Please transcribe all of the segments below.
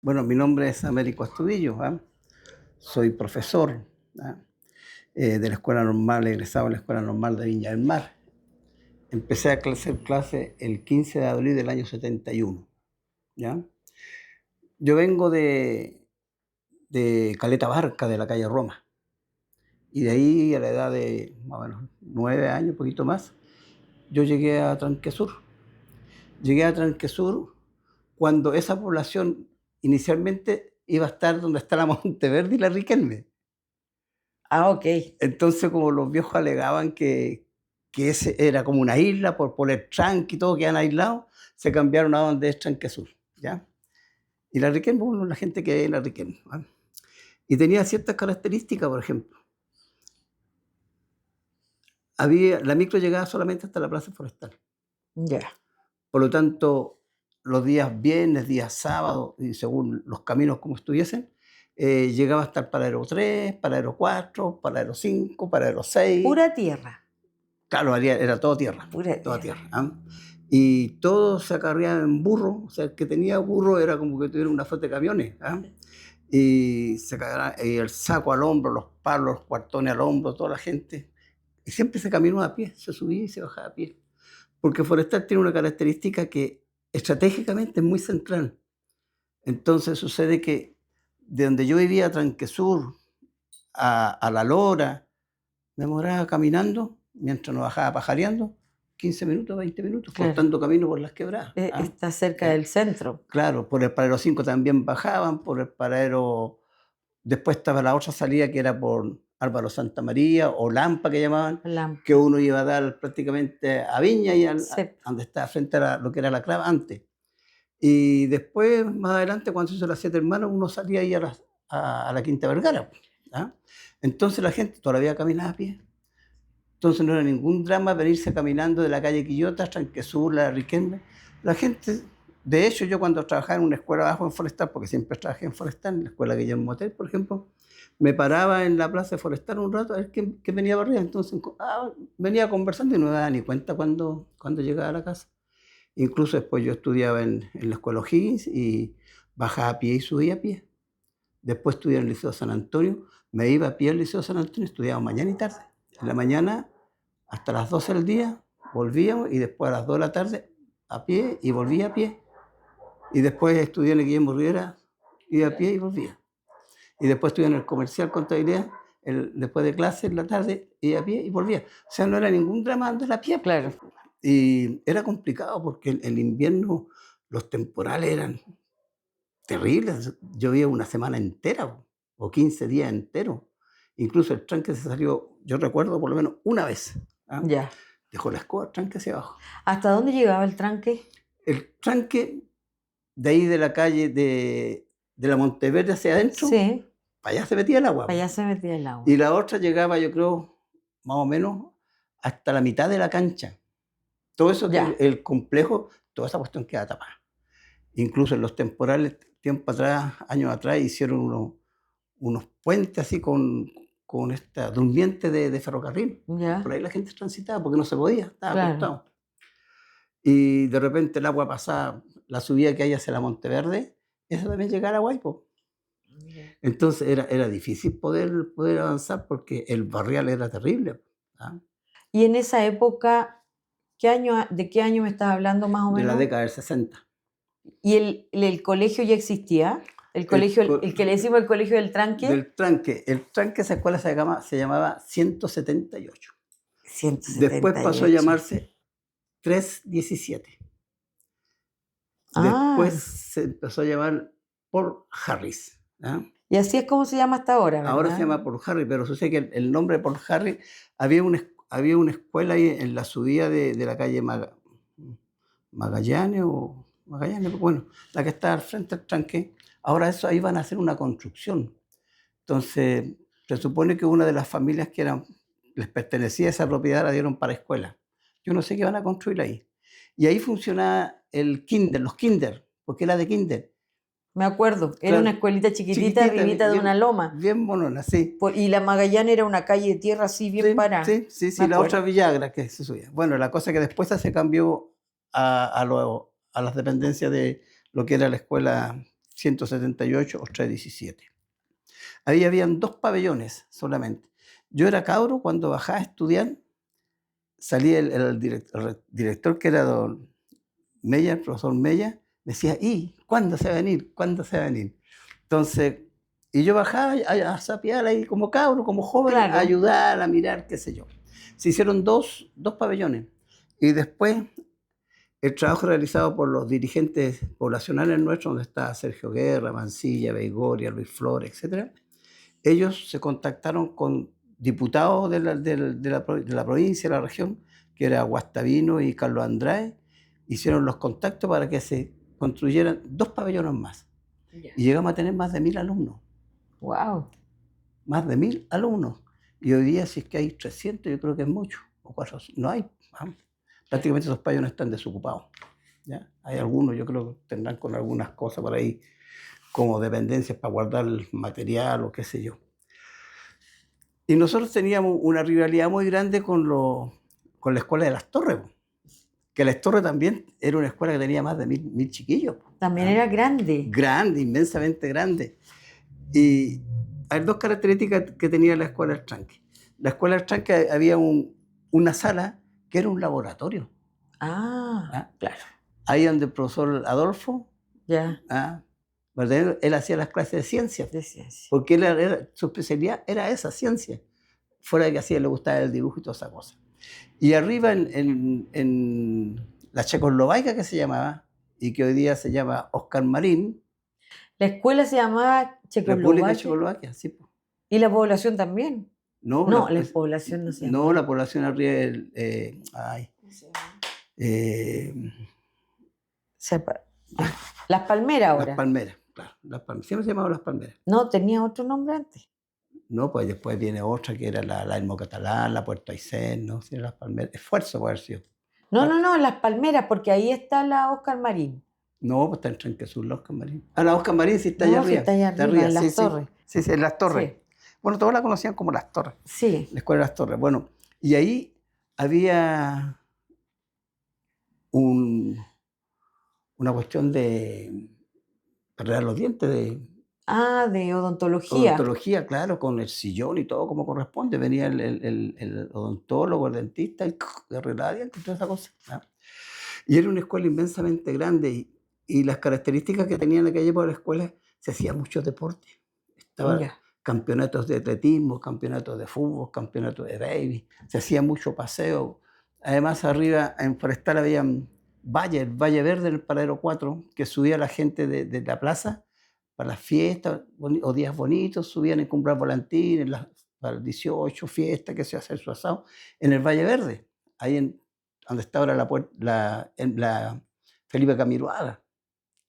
Bueno, mi nombre es Américo Astudillo, ¿ah? Soy profesor, ¿ah? De la Escuela Normal, egresado de la Escuela Normal de Viña del Mar. Empecé a hacer clase el 15 de abril del año 71, ¿ya? Yo vengo de Caleta Barca, de la calle Roma, y de ahí a la edad de más o menos 9 años, un poquito más, yo llegué a Tranquesur. Llegué a Tranquesur cuando esa población inicialmente iba a estar donde está la Monteverde y la Riquelme. Ah, ok. Entonces, como los viejos alegaban que ese era como una isla por el tranque y todo, quedan aislados, se cambiaron a donde es Tranquesur, ¿ya? Y la Riquelme, bueno, la gente que hay en la Riquelme, ¿vale? Y tenía ciertas características, por ejemplo. La micro llegaba solamente hasta la Plaza Forestal. Ya. Por lo tanto, los días viernes, días sábados, y según los caminos como estuviesen, llegaba hasta el paradero 3, paradero 4, paradero 5, paradero 6. Pura tierra. Claro, era todo tierra, Pura toda tierra. tierra. ¿Ah? Y todo se acarreaba en burro, o sea, el que tenía burro era como que tuviera una flota de camiones. ¿Ah? Y se cargaba, y el saco al hombro, los palos, los cuartones al hombro, toda la gente. Y siempre se caminó a pie, se subía y se bajaba a pie. Porque Forestal tiene una característica que estratégicamente es muy central. Entonces sucede que de donde yo vivía, a Tranquesur, a La Lora, me demoraba caminando, mientras nos bajaba pajareando, 15 minutos, 20 minutos, Claro. cortando camino por las quebradas. ¿Ah? Está cerca del centro. Claro, por el paradero 5 también bajaban, por el paradero... Después estaba la otra salida que era por Álvaro Santa María o Lampa que llamaban, Lampa. que uno iba a dar prácticamente a Viña y Sí. donde estaba frente a lo que era la clava antes. Y después, más adelante, cuando se hizo las 7 hermanos, uno salía ahí a la Quinta Vergara. ¿Ah? Entonces la gente todavía caminaba a pie. Entonces no era ningún drama venirse caminando de la calle Quillota, Tranquesur, la Riquelme. La gente, de hecho, yo cuando trabajaba en una escuela abajo en Forestal, porque siempre trabajé en Forestal, en la escuela Guillermo Motel, por ejemplo, me paraba en la plaza de Forestal un rato a ver quién venía para arriba. Entonces venía conversando y no me daba ni cuenta cuando llegaba a la casa. Incluso después yo estudiaba en la escuela O'Higgins y bajaba a pie y subía a pie. Después estudié en el Liceo San Antonio, me iba a pie al Liceo San Antonio, estudiaba mañana y tarde. En la mañana hasta las 12 del día volvíamos y después a las 2 de la tarde a pie y volvía a pie. Y después estudié en el Guillermo Rivera, iba a pie y volvía. Y después estudié en el comercial contabilidad, después de clase en la tarde iba a pie y volvía. O sea, no era ningún drama andar a pie. Claro. Y era complicado porque el invierno los temporales eran terribles. Llovía una semana entera o 15 días enteros. Incluso el tranque se salió, yo recuerdo por lo menos una vez. ¿Ah? Ya. Dejó la escoba, el tranque hacia abajo. ¿Hasta dónde llegaba el tranque? El tranque de ahí de la calle de la Monteverde hacia adentro, Sí. para allá se metía el agua. Para allá se metía el agua. Y la otra llegaba, yo creo, más o menos hasta la mitad de la cancha. Todo eso, el complejo, toda esa cuestión queda tapada. Incluso en los temporales, tiempo atrás, años atrás, hicieron unos puentes así con esta durmiente de ferrocarril. Ya. Por ahí la gente transitaba porque no se podía, estaba Claro. cortado. Y de repente el agua pasaba, la subida que hay hacia la Monteverde, eso también llegaba a Guaypo. Entonces era difícil poder avanzar porque el barrial era terrible. ¿Ah? Y en esa época, ¿de qué año me estás hablando más o menos? De la década del 60. ¿Y el colegio ya existía? El colegio, el que le decimos el colegio del tranque. Del tranque. El tranque, esa escuela se llamaba 178. 178. Después pasó a llamarse 317. Después se empezó a llamar Paul Harris. ¿Ah? Y así es como se llama hasta ahora, ¿verdad? Ahora se llama Paul Harris, pero sucede que el nombre de Paul Harris, había una escuela ahí en la subida de la calle Magallanes, bueno, la que está al frente del tranque. Ahora eso ahí van a hacer una construcción. Entonces, se supone que una de las familias que les pertenecía esa propiedad la dieron para escuela. Yo no sé qué van a construir ahí. Y ahí funcionaba el kinder, los kinder, porque era de kinder. Me acuerdo, era una escuelita chiquitita arribita de una loma. Bien monona, sí. Y la Magallanes era una calle de tierra así bien parada. Sí, la otra Villagra que se subía. Bueno, la cosa es que después se cambió a las dependencias de lo que era la escuela 178 o 317. Ahí habían 2 pabellones solamente. Yo era cabro cuando bajaba a estudiar, salía el director, que era don Mella, el profesor Mella, me decía, ¿y cuándo se va a venir? ¿Cuándo se va a venir? Entonces, y yo bajaba a sapear ahí como cabro, como joven, a Claro. ayudar, a mirar, qué sé yo. Se hicieron dos pabellones. Y después, el trabajo realizado por los dirigentes poblacionales nuestros, donde está Sergio Guerra, Mancilla, Beigoria, Luis Flores, etc., ellos se contactaron con diputados de la provincia, de la región, que era Guastavino y Carlos Andrade, hicieron los contactos para que se construyeran 2 pabellones más. Ya. Y llegamos a tener más de 1000 alumnos. Wow. Más de 1000 alumnos. Y hoy día, si es que hay 300, yo creo que es mucho. O 400, no hay. Prácticamente esos pabellones están desocupados. ¿Ya? Hay algunos, yo creo que tendrán con algunas cosas por ahí, como dependencias para guardar el material o qué sé yo. Y nosotros teníamos una rivalidad muy grande con la escuela de Las Torres, que Las Torres también era una escuela que tenía más de 1000 chiquillos. También era grande. Grande, inmensamente grande. Y hay 2 características que tenía la escuela del Tranque. La escuela del Tranque había una sala que era un laboratorio. Claro. Ahí donde el profesor Adolfo, Ya. él hacía las clases de ciencias, De ciencia. porque su especialidad era esa, ciencia. Fuera de que así le gustaba el dibujo y toda esa cosa. Y arriba en la Checoslovaquia, que se llamaba, y que hoy día se llama Oscar Marín, La escuela se llamaba República de Checoslovaquia. Checoslovaquia, sí. ¿Y la población también? No, la población no se llama. No, la población arriba Las Palmeras ahora. Las Palmeras, claro. Las Palmeras. Siempre se llamaba Las Palmeras. No, tenía otro nombre antes. No, pues después viene otra que era la Elmo Catalán, la Puerto Aysén, ¿no? Sí, Las Palmeras. Esfuerzo puede haber sido. No, Las Palmeras, porque ahí está la Oscar Marín. No, pues está en Tranque Sur, la Oscar Marín. La Oscar Marín sí está No, allá sí arriba. está allá arriba, en Las Torres. Sí, en Las Torres. Sí. Bueno, todos la conocían como Las Torres. Sí. La escuela de Las Torres. Bueno, y ahí había una cuestión de arreglar los dientes, de De odontología. odontología, claro, con el sillón y todo como corresponde. Venía el odontólogo, el dentista y arreglaba dientes y toda esa cosa. ¿No? Y era una escuela inmensamente grande y las características que tenía en aquella época de la escuela, se hacía mucho deporte. Estaban campeonatos de atletismo, campeonatos de fútbol, campeonatos de baby, se hacía mucho paseo. Además, arriba en Forestal había el Valle Verde, en el Paradero 4, que subía la gente de la plaza para las fiestas o días bonitos, subían a comprar volantines, para el 18, fiestas, que se hace su asado, en el Valle Verde, ahí donde está ahora la Felipe Camiroaga.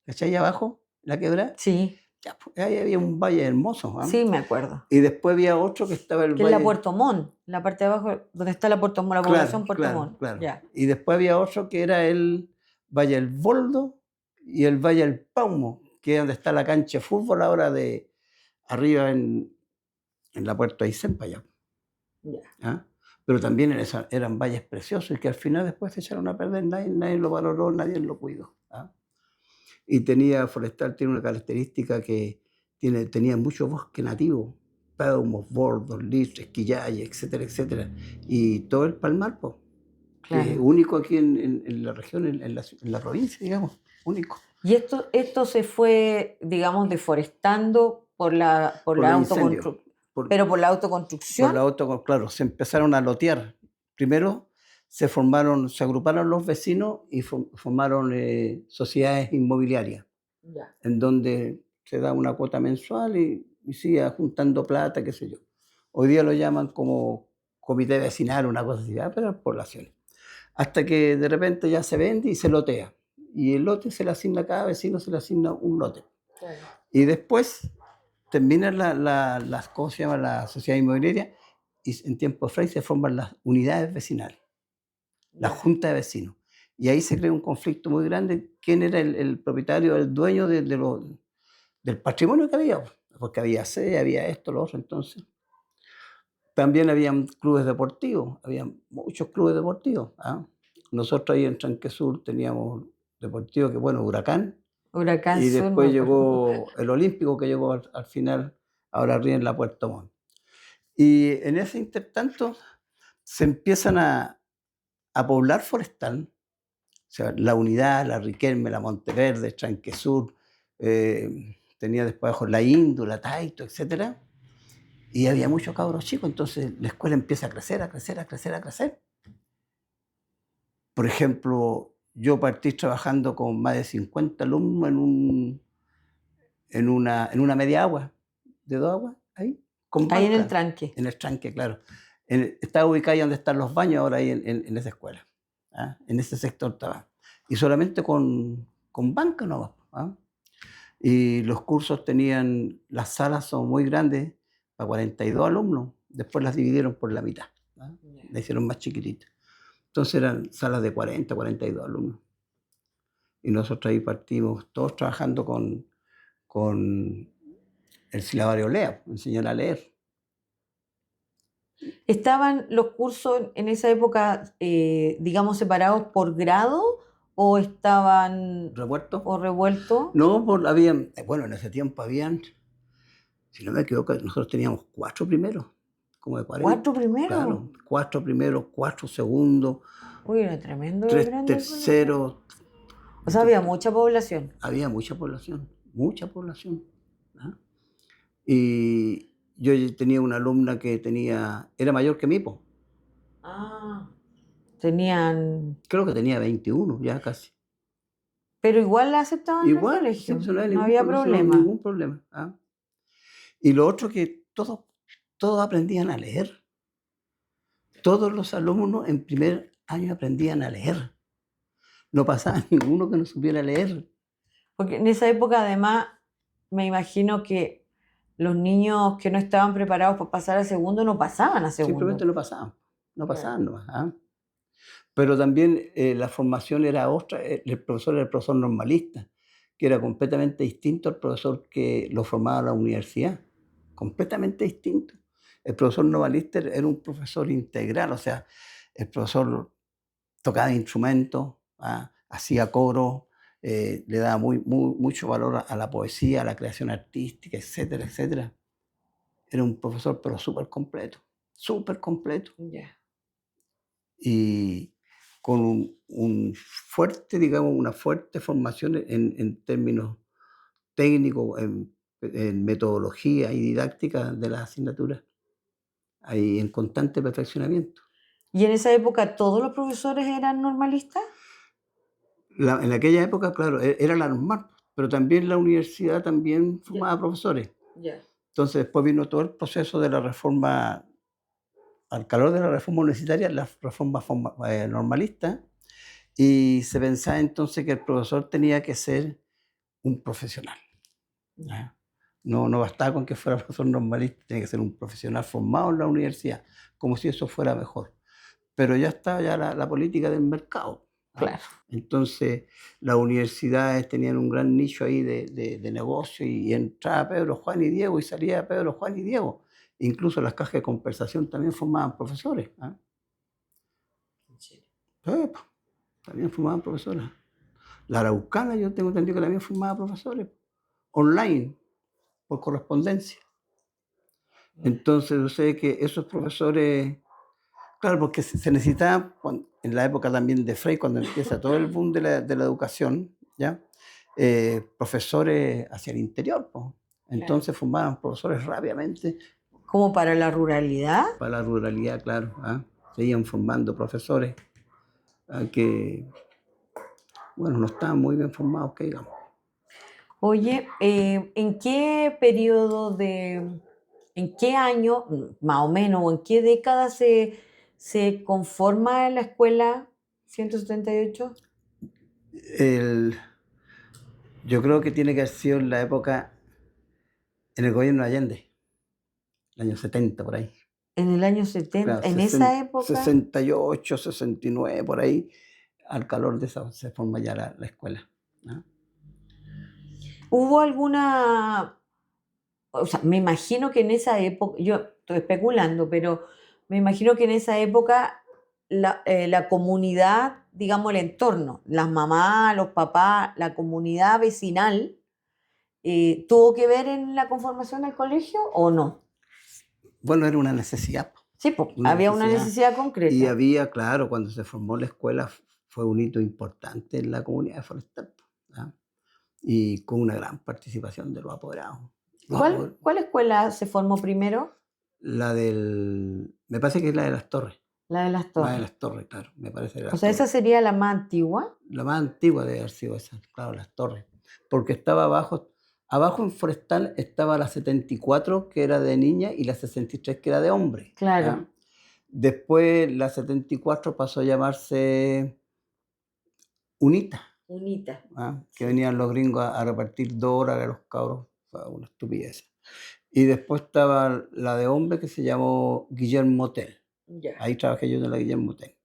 ¿Cachai? Ahí abajo, la quebrada. Sí. Ya, pues, ahí había un valle hermoso. Sí, me acuerdo. Y después había otro que estaba el que valle... es la Puerto Montt, la parte de abajo, donde está la Puerto Montt, la población Puerto Montt. Claro. Ya. Y después había otro que era el Valle del Boldo y el Valle del Paumo, que es donde está la cancha de fútbol ahora de arriba en la Puerto Aysén para allá. Ya. Pero también eran valles preciosos y que al final después se echaron a perder, nadie lo valoró, nadie lo cuidó. Y Forestal tiene una característica que tenía mucho bosque nativo, paumos, bordos, litres, quillayes, etcétera, etcétera. Y todo el palmar, pues, Claro. único aquí en la región, en la provincia, digamos, único. Y esto se fue, digamos, deforestando por la autoconstrucción. Pero por la autoconstrucción. Claro, se empezaron a lotear. Primero se agruparon los vecinos y formaron sociedades inmobiliarias, en donde se da una cuota mensual y sigue juntando plata, qué sé yo. Hoy día lo llaman como comité vecinal, una cosa así, pero poblaciones. Hasta que de repente ya se vende y se lotea. Y el lote se le asigna a cada vecino, se le asigna un lote. Claro. Y después termina ¿cómo se llama? La sociedad inmobiliaria, y en tiempo de Frey se forman las unidades vecinales, la junta de vecinos. Y ahí se crea un conflicto muy grande. ¿Quién era el propietario, el dueño del patrimonio que había? Porque había sede, había esto, lo otro. Entonces, también habían clubes deportivos, había muchos clubes deportivos. Nosotros ahí en Tranque Sur teníamos deportivos que, bueno, Huracán, Huracán y Sur, después me acuerdo. llegó el Olímpico, que llegó al final, ahora arriba en la Puerto Montt. Y en ese intertanto se empiezan a poblar Forestal, o sea, la Unidad, la Riquelme, la Monteverde, Tranquesur, tenía después abajo la Indu, la Taito, etc. Y había muchos cabros chicos, entonces la escuela empieza a crecer, a crecer, a crecer, a crecer. Por ejemplo, yo partí trabajando con más de 50 alumnos en una media agua, de 2 aguas, ahí, con Ahí en el banca. tranque. En el tranque, claro. Estaba ubicado ahí donde están los baños ahora, ahí en esa escuela. ¿Ah? En ese sector estaba. Y solamente con banca nomás. ¿Ah? Y los cursos tenían, las salas son muy grandes, para 42 alumnos. Después las dividieron por la mitad. ¿Ah? La hicieron más chiquititas. Entonces eran salas de 40, 42 alumnos. Y nosotros ahí partimos, todos trabajando con el silabario LEA, enseñar a leer. ¿Estaban los cursos en esa época, digamos, separados por grado o estaban ¿Revuelto? revueltos? No, habían, bueno, en ese tiempo habían, si no me equivoco, nosotros teníamos 4 primeros, como de 40. ¿4 primeros? Claro, 4 primeros, 4 segundos, Uy, era tremendo de 3 grande el colegio. terceros. O sea, había mucha población. Había mucha población, mucha población. ¿Ah? Y yo tenía una alumna que era mayor que mí, po. Ah. Tenían... Creo que tenía 21 ya casi. Pero igual la aceptaban en el Igual, colegio. pues, no No había problema. ningún problema. ¿Ah? Y lo otro que todos aprendían a leer. Todos los alumnos en primer año aprendían a leer. No pasaba ninguno que no supiera leer. Porque en esa época, además, me imagino que los niños que no estaban preparados para pasar a segundo no pasaban a segundo. Simplemente no pasaban. No pasaban nomás. ¿Ah? Pero también la formación era otra. El profesor era el profesor normalista, que era completamente distinto al profesor que lo formaba en la universidad. Completamente distinto. El profesor normalista era un profesor integral, o sea, el profesor tocaba instrumentos, ¿ah? Hacía coro, le daba mucho valor a la poesía, a la creación artística, etcétera, etcétera. Era un profesor, pero súper completo, súper completo. Yeah. Y con una fuerte formación en términos técnicos, en metodología y didáctica de las asignaturas, ahí en constante perfeccionamiento. ¿Y en esa época todos los profesores eran normalistas? En aquella época, claro, era la normal, pero también la universidad también formaba profesores. Entonces después vino todo el proceso de la reforma, al calor de la reforma universitaria, la reforma normalista, y se pensaba entonces que el profesor tenía que ser un profesional. ¿Ya? No bastaba con que fuera profesor normalista, tenía que ser un profesional formado en la universidad, como si eso fuera mejor. Pero ya estaba ya la política del mercado. Claro. Entonces, las universidades tenían un gran nicho ahí de negocio y entraba Pedro, Juan y Diego y salía Pedro, Juan y Diego. Incluso las cajas de conversación también formaban profesores. ¿Ah? Sí, también formaban profesores. La Araucana, yo tengo entendido que también formaba profesores online, por correspondencia. Entonces, yo sé que esos profesores, claro, porque se necesitaba, en la época también de Frey, cuando empieza todo el boom de la educación, ¿ya? Profesores hacia el interior, pues. Entonces formaban profesores rápidamente. ¿Como para la ruralidad? Para la ruralidad, claro. ¿Ah? Seguían formando profesores que, bueno, no estaban muy bien formados, que digamos. Oye, ¿en qué periodo en qué año, más o menos, o en qué década se conforma la escuela 178? Yo creo que tiene que haber sido en la época, en el gobierno de Allende, el año 70, por ahí. En el año 70, Claro, en esa época. 68, 69, por ahí, al calor de esa, se forma ya la escuela. ¿No? ¿Hubo alguna, o sea, me imagino que en esa época, yo estoy especulando, pero me imagino que en esa época la comunidad digamos, el entorno, las mamás, los papás, la comunidad vecinal, ¿tuvo que ver en la conformación del colegio o no? Bueno, era una necesidad, Sí, pues, una había una necesidad. necesidad Y concreta. había, claro, cuando se formó la escuela fue un hito importante en la comunidad de Forestal, ¿ah? Y con una gran participación de los apoderados. ¿Cuál escuela se formó primero? Me parece que es la de las Torres, La de las la de Torres. las Torres, claro, me parece de O las sea, esa Torres. sería la más antigua. La más antigua debe haber sido esa, claro, las Torres, porque estaba abajo en Forestal estaba la 74, que era de niña, y la 63, que era de hombre. Claro. Después la 74 pasó a llamarse UNITA, Unita. que Sí. venían los gringos a repartir $2 a los cabros, fue una estupidez. Y después estaba la de hombre, que se llamó Guillermo Hotel. Ya. Ahí trabajé yo en la Guillermo Hotel.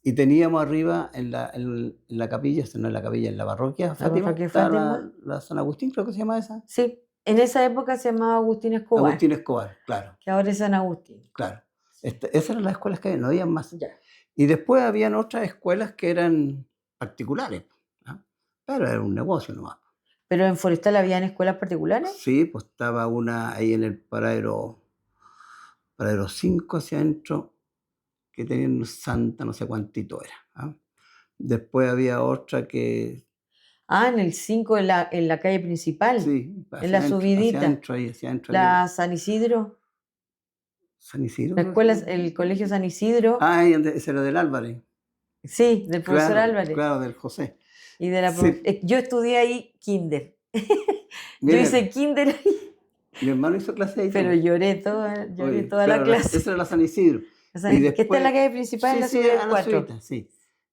Y teníamos arriba en la capilla, no en la capilla, en la parroquia Fátima, parroquia estaba Fátima. la San Agustín, creo que se llama esa. Sí, en esa época se llamaba Agustín Escobar, Agustín Escobar, claro, que ahora es San Agustín. claro. Esas eran las escuelas que había, no había más. Ya. Y después habían otras escuelas que eran particulares, ¿ah? Pero era un negocio nomás. ¿Pero en Forestal habían escuelas particulares? Sí, pues estaba una ahí en el paradero 5 hacia adentro, que tenían santa, no sé cuántito era. Después había otra que, En el 5 en la calle principal, sí, en la subidita. hacia adentro La San Isidro, San Isidro. la creo escuela, que era. el colegio San Isidro. Ahí ese era del Álvarez. Sí, del profesor Claro, Álvarez. claro, del José. Y de la Sí. yo estudié ahí kinder. Yo Mira, hice kinder ahí, mi hermano hizo clase ahí pero también. lloré toda Oye, la claro, clase. esa era la San Isidro. O sea, Y que está en la después- calle principal, en la Sí, subida a del la 4. subida, sí.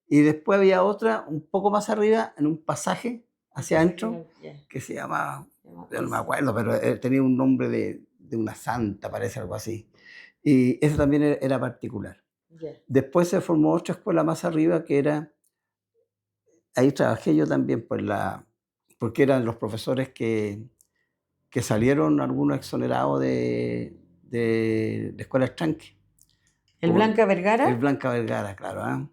Y después había otra un poco más arriba, en un pasaje hacia adentro, que se llamaba, yo no me acuerdo, pero tenía un nombre de una santa, parece algo así. Y esa también era particular. Después se formó otra escuela más arriba que era, ahí trabajé yo también, porque eran los profesores que salieron algunos exonerados de la escuela Estranque. ¿El Blanca Vergara? El Blanca Vergara, claro.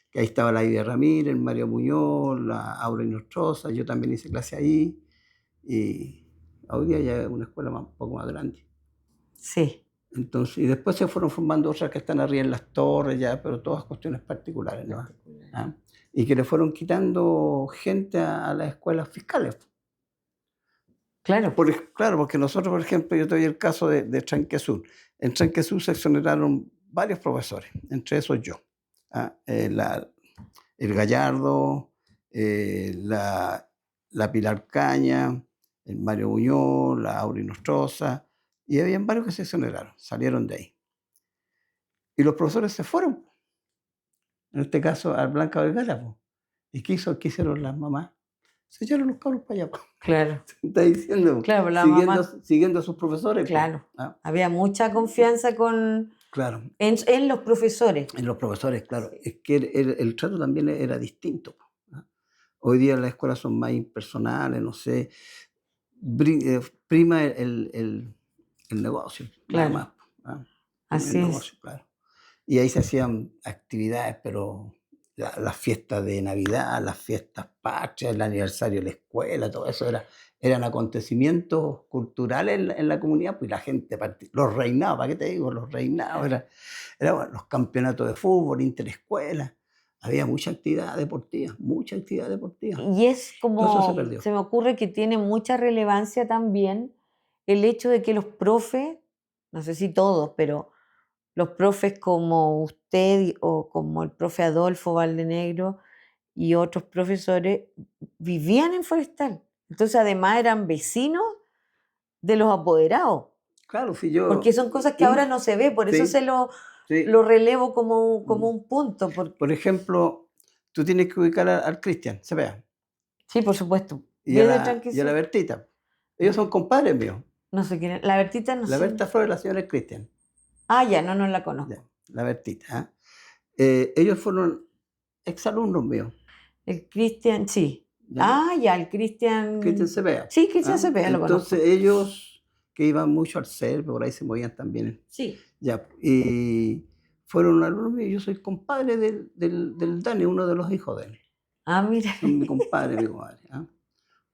Que ahí estaba la Ivia Ramírez, el Mario Muñoz, la Aura Inostroza, yo también hice clase ahí. Y hoy día ya es una escuela un poco más grande. Sí. Entonces, y después se fueron formando otras que están arriba en las torres ya, pero todas cuestiones particulares, ¿no? Y que le fueron quitando gente a las escuelas fiscales. Claro. Claro, porque nosotros, por ejemplo, yo te doy el caso de Tranque Sur. En Tranque Sur se exoneraron varios profesores, entre esos yo. El Gallardo, la Pilar Caña, el Mario Muñoz, la Aura Inostroza, y habían varios que se exoneraron, salieron de ahí. Y los profesores se fueron, en este caso al Blanca Vergara. ¿Y qué hicieron las mamás? Se echaron los cabros para allá. Claro. Está diciendo, Claro, la siguiendo a sus profesores. Claro. Había mucha confianza claro. en los profesores. En los profesores, claro. Sí. Es que el trato también era distinto. Hoy día las escuelas son más impersonales, no sé. Prima el negocio. Claro. Nada más. Así el es. negocio, claro. Y ahí se hacían actividades, pero las fiestas de Navidad, las fiestas patrias, el aniversario de la escuela, todo eso eran acontecimientos culturales en la comunidad, pues la gente los reinados, ¿para qué te digo? Los reinados, eran los campeonatos de fútbol, interescuelas, había mucha actividad deportiva, mucha actividad deportiva. Y es Todo eso se como, perdió. se me ocurre que tiene mucha relevancia también el hecho de que los profes, no sé si todos, pero los profes como usted o como el profe Adolfo Valdenegro y otros profesores vivían en Forestal. Entonces además eran vecinos de los apoderados. Claro, si yo... Porque son cosas que ahora no se ve, por eso Sí, se lo sí. relevo como un punto. Por ejemplo, tú tienes que ubicar al Cristian, se vea. Sí, por supuesto. Y a la Bertita. Ellos son compadres míos. No sé quién es. La Bertita no sé. La Berta Flores, la señora Cristian. Ya, no la conozco. Ya, la Bertita. Ellos fueron exalumnos míos. El Cristian, sí. ¿Ya? Ya, el Cristian. Cristian Cepeda. Sí, Cristian Cepeda lo conozco. Entonces ellos que iban mucho al CERP, por ahí se movían también. Sí. Ya, y fueron alumnos míos, yo soy compadre del Dani, uno de los hijos de él. Ah, mira. Son mi compadre, mi comadre. ¿Ah?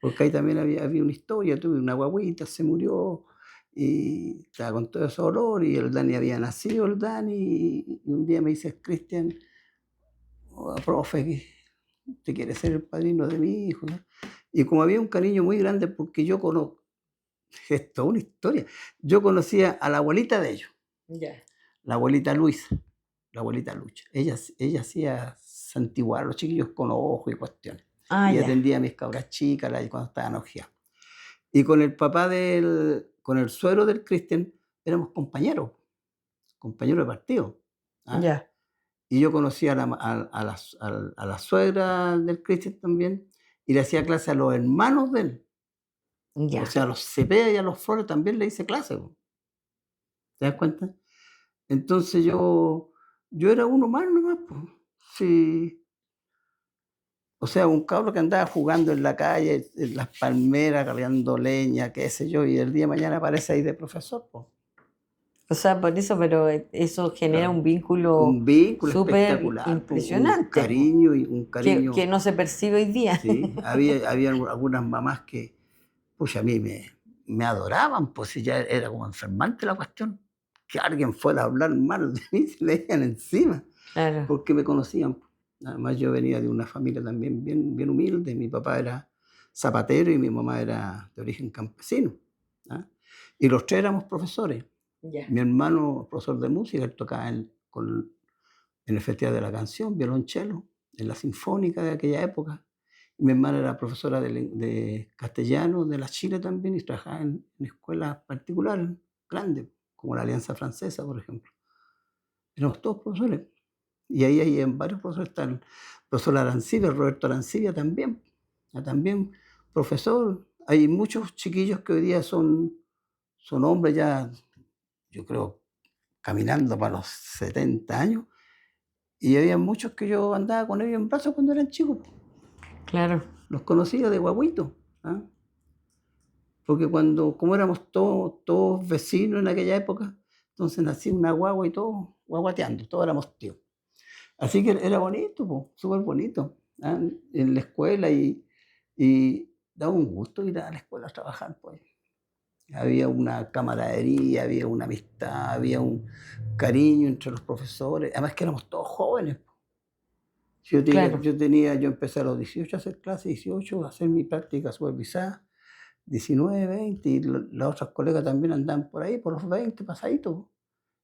Porque ahí también había una historia, tuve una guagüita, se murió y estaba con todo ese olor y el Dani había nacido, el Dani, y un día me dice, Cristian, oh, profe, que te quiere ser el padrino de mi hijo, ¿no? Y como había un cariño muy grande porque yo conozco, esto es una historia, yo conocía a la abuelita de ellos, Ya. la abuelita Luisa, la abuelita Lucha. Ella hacía santiguar a los chiquillos con ojos y cuestiones. Ah, Y ya. atendía a mis cabras chicas cuando estaban ojeadas. Y con el papá con el suegro del Cristian, éramos compañeros de partido. ¿Ah? Ya. Y yo conocía a la suegra del Cristian también, y le hacía clase a los hermanos de él. Ya. O sea, a los Cepeda y a los Flores también le hice clase. ¿Te das cuenta? Entonces yo era uno más nomás. Pues. Sí. O sea, un cabro que andaba jugando en la calle, en las palmeras, cargando leña, qué sé yo, y el día de mañana aparece ahí de profesor. Pues. O sea, por eso, pero eso genera un vínculo Un vínculo súper espectacular, pues, impresionante, po, un que cariño. no se percibe hoy día. Sí, había algunas mamás que, pues a mí me adoraban, pues si ya era como enfermante la cuestión. Que alguien fuera a hablar mal de mí, se le iban encima, Claro. porque me conocían. Pues. Además yo venía de una familia también bien humilde, mi papá era zapatero y mi mamá era de origen campesino. ¿Ah? Y los tres éramos profesores. Ya. Mi hermano, profesor de música, él tocaba en el Festival de la Canción, violonchelo, en la Sinfónica de aquella época. Mi hermana era profesora de castellano de la Chile también y trabajaba en escuelas particulares grandes, como la Alianza Francesa, por ejemplo. Éramos todos profesores. Y ahí hay varios profesores, está el profesor Arancibia, Roberto Arancibia también profesor. Hay muchos chiquillos que hoy día son hombres ya, yo creo, caminando para los 70 años. Y había muchos que yo andaba con ellos en brazos cuando eran chicos. Claro. Los conocía de guaguito. ¿Ah? Porque como éramos todos vecinos en aquella época, entonces nací una guagua y todos guaguateando, todos éramos tíos. Así que era bonito, súper bonito. ¿Ah? En la escuela y daba un gusto ir a la escuela a trabajar. Pues. Había una camaradería, había una amistad, había un cariño entre los profesores. Además que éramos todos jóvenes. Claro. Yo empecé a los 18 a hacer clases, 18, a hacer mi práctica supervisada, 19, 20, y las otras colegas también andaban por ahí, por los 20 pasaditos.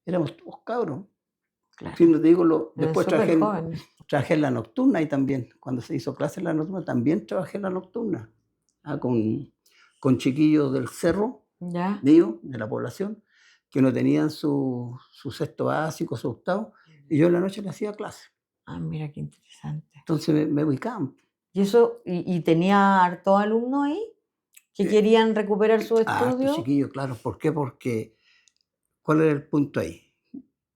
Éramos todos cabros. Claro. Si no te digo, Eran después súper jóvenes. trabajé en la nocturna y también, cuando se hizo clase en la nocturna, también trabajé en la nocturna, con chiquillos del cerro, Ya. mío, de la población, que no tenían su sexto básico, su octavo, y yo en la noche le hacía clase. Ah, mira qué interesante. Entonces me ubicaban. ¿Y eso, y tenía hartos alumnos ahí que querían recuperar su estudio? Chiquillo, claro. ¿Por qué? Porque, ¿cuál era el punto ahí?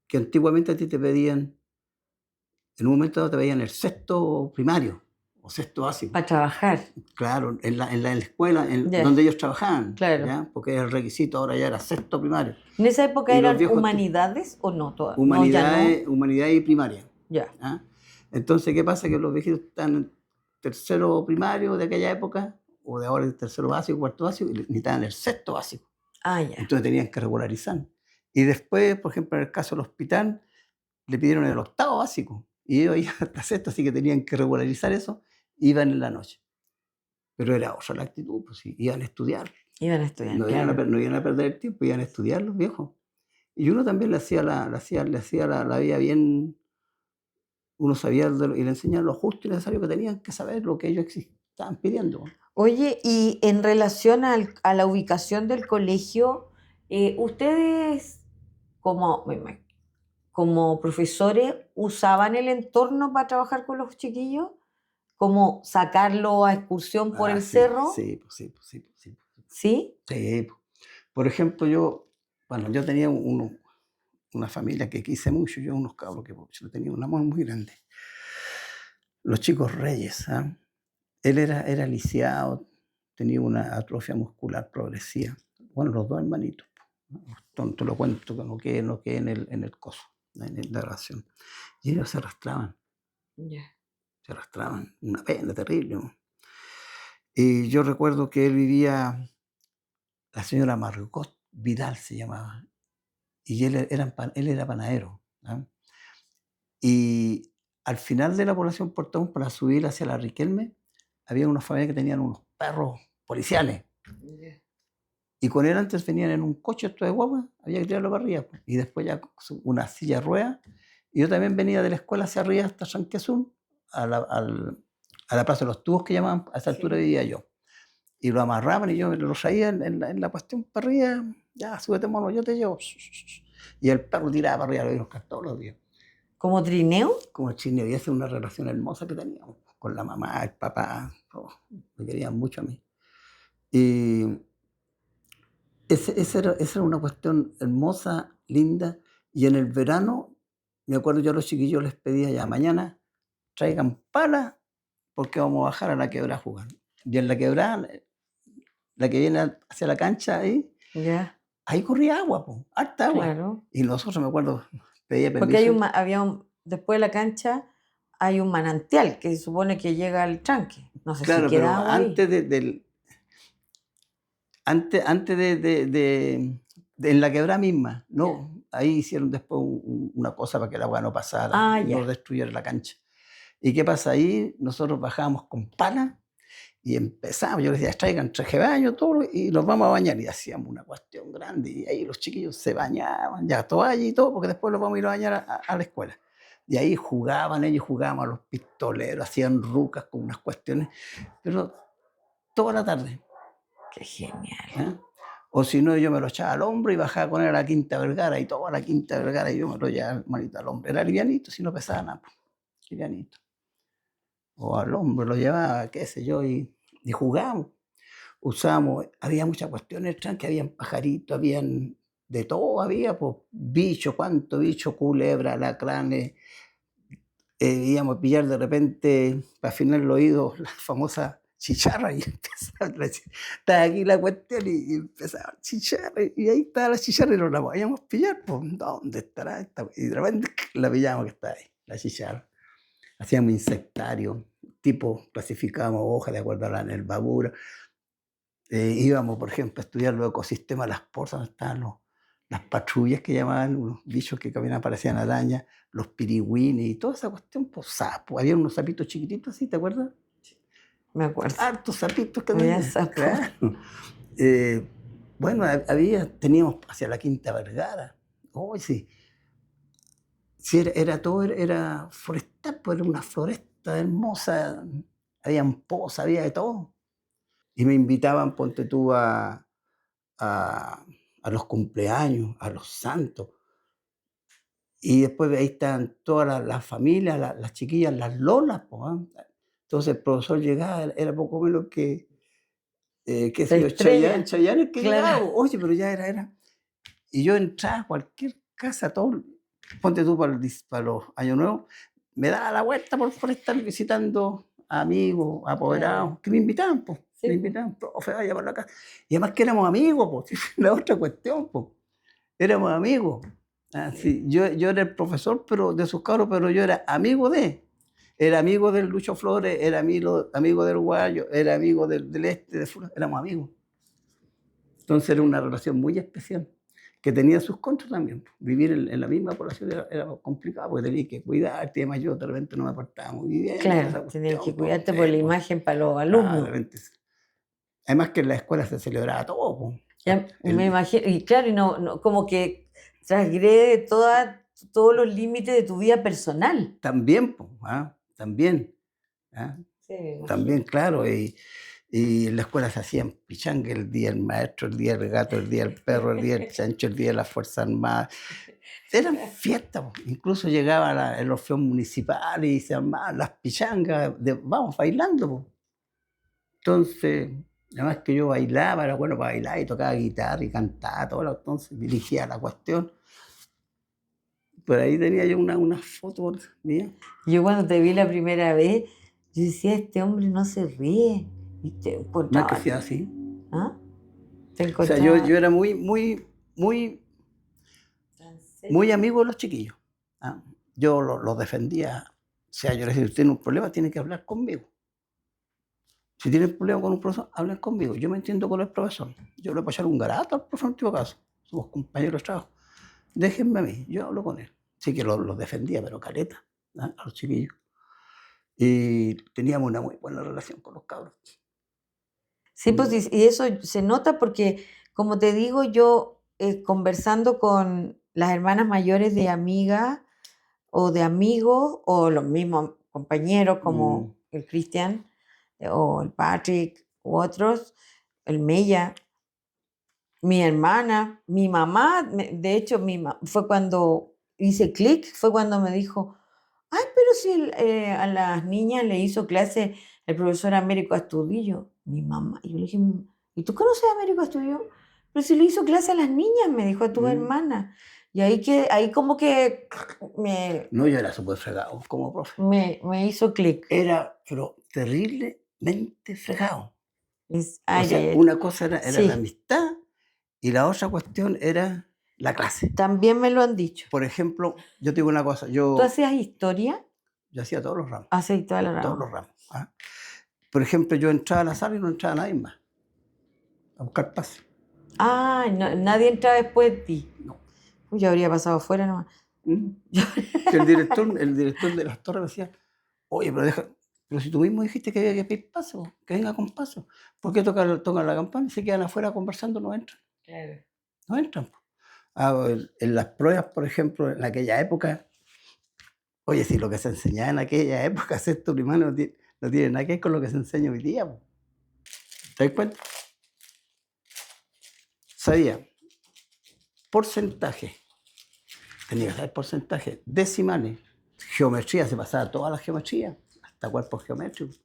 Que antiguamente a ti te pedían, en un momento dado te pedían el sexto primario o sexto básico. Para trabajar. Claro, en la escuela Ya. donde ellos trabajaban. Claro. ¿Ya? Porque era el requisito, ahora ya era sexto primario. ¿En esa época Y los eran viejos humanidades o no? No, ya no. Humanidades y primaria. Ya. ¿Ah? Entonces, ¿qué pasa? Que los viejitos están en tercero primario de aquella época, o de ahora el tercero básico, cuarto básico, y necesitaban el sexto básico. Ah, ya. Entonces tenían que regularizar. Y después, por ejemplo, en el caso del hospital, le pidieron el octavo básico. Y ellos iban hasta sexto, así que tenían que regularizar eso, iban en la noche. Pero era otra la actitud, pues sí, iban a estudiar. Iban a estudiar, No claro. no iban a perder el tiempo, iban a estudiar los viejos. Y uno también le hacía la vida bien, uno sabía y le enseñaba lo justo y necesario que tenían que saber lo que ellos estaban pidiendo. Oye, y en relación a la ubicación del colegio, ustedes como profesores usaban el entorno para trabajar con los chiquillos, como sacarlo a excursión por el Sí, cerro, sí. ¿sí? Sí. Por ejemplo, yo tenía una familia que quise mucho, yo unos cabros que yo tenía un amor muy grande. Los chicos Reyes, ¿ah? Él era lisiado, tenía una atrofia muscular progresiva. Bueno, los dos hermanitos. Te lo cuento que no quede en el coso. la grabación. Y ellos se arrastraban, Ya. una pena terrible, ¿no? Y yo recuerdo que él vivía, la señora Margot Vidal se llamaba, y él era panadero, ¿ah? Y al final de la población Puerto Montt, para subir hacia la Riquelme, había una familia que tenían unos perros policiales. Ya. Y con él antes venían en un coche esto de guagua, había que tirarlo para arriba. Y después ya una silla de ruedas. Y yo también venía de la escuela hacia arriba hasta Sanquezún, a la Plaza de los Tubos que llamaban, a esa altura Sí. vivía yo. Y lo amarraban y yo lo traía en la cuestión para arriba, ya, súbete mono, yo te llevo. Y el perro tiraba para arriba, lo vimos todos los días. ¿Como trineo? Como el chineo, y esa es una relación hermosa que teníamos con la mamá, el papá, me querían mucho a mí. Y esa era una cuestión hermosa, linda, y en el verano, me acuerdo yo a los chiquillos les pedía ya, mañana traigan pala porque vamos a bajar a la quebrada a jugar. Y en la quebrada, la que viene hacia la cancha Ya, ahí corría agua, harta agua. claro. Y nosotros, me acuerdo, pedía Porque permiso. después de la cancha hay un manantial que se supone que llega al tranque. No sé si Claro, pero queda agua ahí. antes en la quebrada misma, ¿no? Ahí hicieron después una cosa para que el agua no pasara, Ah, no ya. destruyera la cancha. ¿Y qué pasa ahí? Nosotros bajábamos con pala y empezamos, yo les decía, traigan traje de baño, todo, y nos vamos a bañar. Y hacíamos una cuestión grande, y ahí los chiquillos se bañaban, ya toalla y todo, porque después los vamos a ir a bañar a la escuela. Y ahí jugaban, ellos jugaban a los pistoleros, hacían rucas con unas cuestiones, pero toda la tarde. Qué genial. ¿Eh? O si no, yo me lo echaba al hombro y bajaba con él a la Quinta Vergara, y toda la Quinta Vergara, y yo me lo llevaba manito al hombro. Era livianito, si no pesaba nada, livianito. O al hombro lo llevaba, qué sé yo, y jugábamos. Usábamos, había muchas cuestiones extrañas, que habían pajaritos, habían de todo, había, pues, bicho, cuánto bicho, culebra, alacranes. Íbamos a pillar de repente, para afinar el oído, la famosa chicharra, y empezaba a decir, está aquí la cuestión, y empezaba a chicharra, y ahí estaba la chicharra, y nos la podíamos pillar, pues, ¿dónde estará esta? Y de repente la pillamos que está ahí, la chicharra. Hacíamos insectario, tipo, clasificábamos hojas de acuerdo a la nervadura. Íbamos, por ejemplo, a estudiar los ecosistemas, las porzas, donde estaban las patrullas que llamaban, unos bichos que caminaban, parecían arañas, los pirigüines y toda esa cuestión, pues sapos. Había unos sapitos chiquititos así, ¿te acuerdas? Me acuerdo. Hartos sapitos que Había tenían. sapos. Claro. Bueno, teníamos hacia la Quinta Vergara. Oh, sí. Sí, era todo, era forestal, pues era una floresta hermosa. Habían pozas, había de todo. Y me invitaban, ponte tú, a los cumpleaños, a los santos. Y después ahí están todas las familias, las chiquillas, las lolas, pues, ¿ah? Entonces el profesor llegaba, era poco menos que, qué sé yo, estrella. Chayanne el que llegaba, Claro. oye, pero ya era. Y yo entraba a cualquier casa, todo, ponte tú para los años nuevos, me daba la vuelta por estar visitando amigos, apoderados, Claro. que me invitaban, pues. Sí, Me pues. invitaban, profe, vaya por la casa. Y además que éramos amigos, pues, la otra cuestión, pues. Éramos amigos. Ah, sí. Yo era el profesor de sus cabros, pero yo era amigo de. Era amigo del Lucho Flores, era amigo del Guayo, era amigo del de Fulano, éramos amigos. Entonces era una relación muy especial, que tenía sus contras también. Vivir en la misma población era complicado, porque tenía que cuidarte, además yo de repente no me portaba muy bien. Claro, tenías que cuidarte por la imagen para los de alumnos. repente. Además que en la escuela se celebraba todo, pues. Ya, me imagino, y claro, y no, como que transgrede todos los límites de tu vida personal. También, pues, también. ¿Ah? Sí, me imagino. También, claro. Y en la escuela se hacían pichangue el día del maestro, el día del gato, el día del perro, el día del chancho, el día de las Fuerzas Armadas. Eran fiestas, incluso llegaba el orfeón municipal y se armaban las pichangas, vamos bailando. Po. Entonces, además que yo bailaba, era bueno para bailar y tocaba guitarra y cantaba, todo, entonces dirigía la cuestión. Por ahí tenía yo una foto mía. Yo cuando te vi la primera vez, yo decía, este hombre no se ríe. Y te No es encontraba. que sea así. ¿Ah? Te O sea, encontraba. yo era muy amigo de los chiquillos. ¿ah? Yo lo defendía. O sea, yo le decía, usted tiene un problema, tiene que hablar conmigo. Si tienen problema con un profesor, hablen conmigo. Yo me entiendo con el profesor. Yo le puedo echar un garato al profesor en todo caso. Somos compañeros de trabajo. Déjenme a mí, yo hablo con él. Sí que lo defendía, pero caleta, ¿ah? A los chiquillos. Y teníamos una muy buena relación con los cabros. Sí, pues y eso se nota porque, como te digo, yo conversando con las hermanas mayores de amigas o de amigos o los mismos compañeros como el Cristian o el Patrick u otros, el Mella, mi hermana, mi mamá, de hecho, fue cuando hice clic, fue cuando me dijo, ay, pero si a las niñas le hizo clase el profesor Américo Astudillo, mi mamá. Y yo le dije, ¿y tú conoces a Américo Astudillo? Pero si le hizo clase a las niñas, me dijo a tu hermana. Y ahí como que No, yo era súper fregado como profe. me hizo clic. Era, pero terriblemente fregado. O Ay, sea, ay, ay. una cosa era la Sí, amistad y la otra cuestión era la clase. también me lo han dicho. Por ejemplo, yo te digo una cosa, ¿Tú yo hacías historia? hacía todos los ramos, Hacías toda la todos rama. los ramos. ¿Ah? Por ejemplo, yo entraba a la sala y no entraba nadie más a buscar pase. Ah, nadie entraba después de ti. No. Uy, yo habría pasado afuera nomás. Que el director de las torres me decía, oye, pero si tú mismo dijiste que había que pedir paso, que venga con paso. ¿Por qué tocan la campana y se quedan afuera conversando? No entran. Claro. No entran. En las pruebas, por ejemplo, en aquella época, oye, si lo que se enseñaba en aquella época, sexto primario, no tiene nada que ver con lo que se enseña hoy día. Po. ¿Te das cuenta? Sabía porcentaje, tenía que saber porcentaje, decimales, geometría, se pasaba toda la geometría, hasta cuerpos geométricos.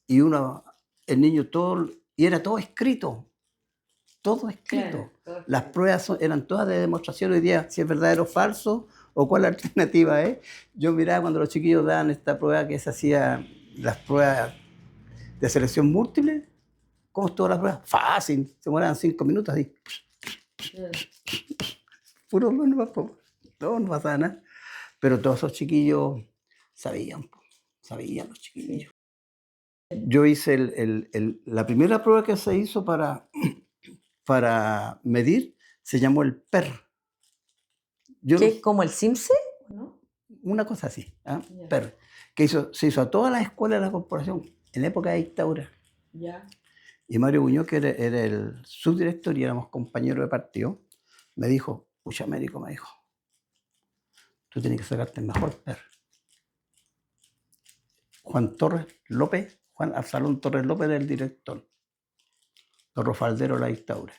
Y el niño y era todo escrito. Todo escrito. Claro, Las pruebas eran todas de demostración hoy día, si es verdadero o falso, o cuál alternativa es. Yo miraba cuando los chiquillos daban esta prueba que se hacía, las pruebas de selección múltiple. ¿Cómo estuvo la prueba? Fácil, se demoraban 5 minutos así. Puro no pasaba nada. Pero todos esos chiquillos sabían los chiquillos. Yo hice la primera prueba que se hizo para medir, se llamó el PER. ¿Qué? ¿Como el Simse? ¿No? Una cosa así, ¿ah? Ya. PER, que se hizo a todas las escuelas de la corporación en época de dictadura. Ya. Y Mario Buñoz, que era el subdirector y éramos compañeros de partido, me dijo, pucha, Américo, me dijo, tú tienes que sacarte el mejor PER. Juan Absalón Torres López era el director, los Rofalderos de la dictadura.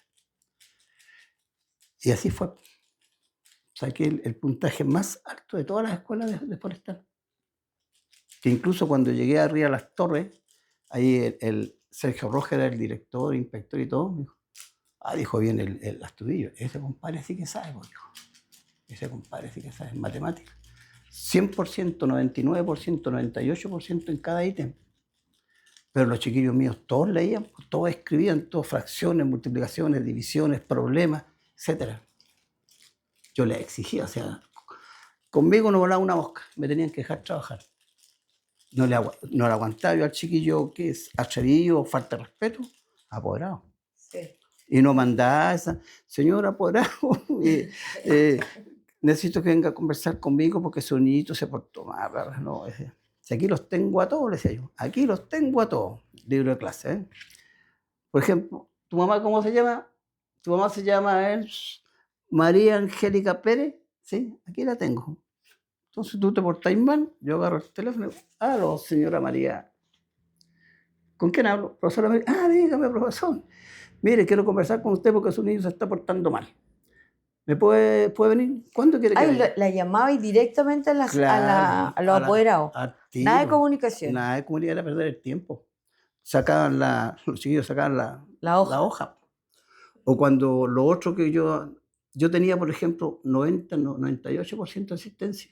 Y así fue. Saqué el puntaje más alto de todas las escuelas de forestal. Que incluso cuando llegué arriba a las torres, ahí el Sergio Rojas era el director, inspector y todo, me dijo, dijo bien el Astudillo, ese compadre sí que sabe, dijo. Ese compadre sí que sabe en matemáticas. 100%, 99%, 98% en cada ítem. Pero los chiquillos míos todos leían, todos escribían, todos fracciones, multiplicaciones, divisiones, problemas, etc. Yo les exigía, o sea, conmigo no volaba una mosca, me tenían que dejar trabajar. No le aguantaba yo al chiquillo que es atrevido, falta de respeto, apoderado. Sí. Y no mandaba esa, señora apoderado, necesito que venga a conversar conmigo porque su niñito se portó mal. No, si aquí los tengo a todos, le decía yo, aquí los tengo a todos, libro de clase. ¿Eh? Por ejemplo, ¿tu mamá cómo se llama? Tu mamá se llama María Angélica Pérez, ¿sí? Aquí la tengo. Entonces tú te portáis mal, yo agarro el teléfono, aló, señora María. ¿Con quién hablo? Profesora María. Dígame, profesor. Mire, quiero conversar con usted porque su niño se está portando mal. ¿Me puede venir? ¿Cuándo quiere que venga? La llamabais directamente a los apoderados. Nada de comunicación. Nada de comunicación, era perder el tiempo. Los chiquillos sacaban La hoja. la hoja. O cuando lo otro que yo tenía, por ejemplo, 98% de asistencia.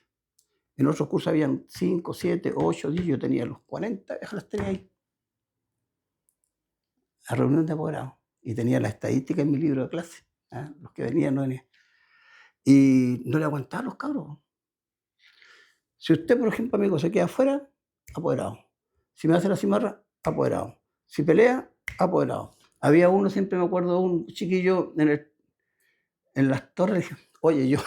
En otros cursos habían 5, 7, 8, 10, yo tenía los 40, las tenía ahí. A reunión de apoderados. Y tenía la estadística en mi libro de clase. Los que venían, no venían. Y no le aguantaban los cabros. Si usted, por ejemplo, amigo, se queda afuera, apoderado. Si me hace la cimarra, apoderado. Si pelea, apoderado. Había uno, siempre me acuerdo, un chiquillo en las torres, dije, oye, yo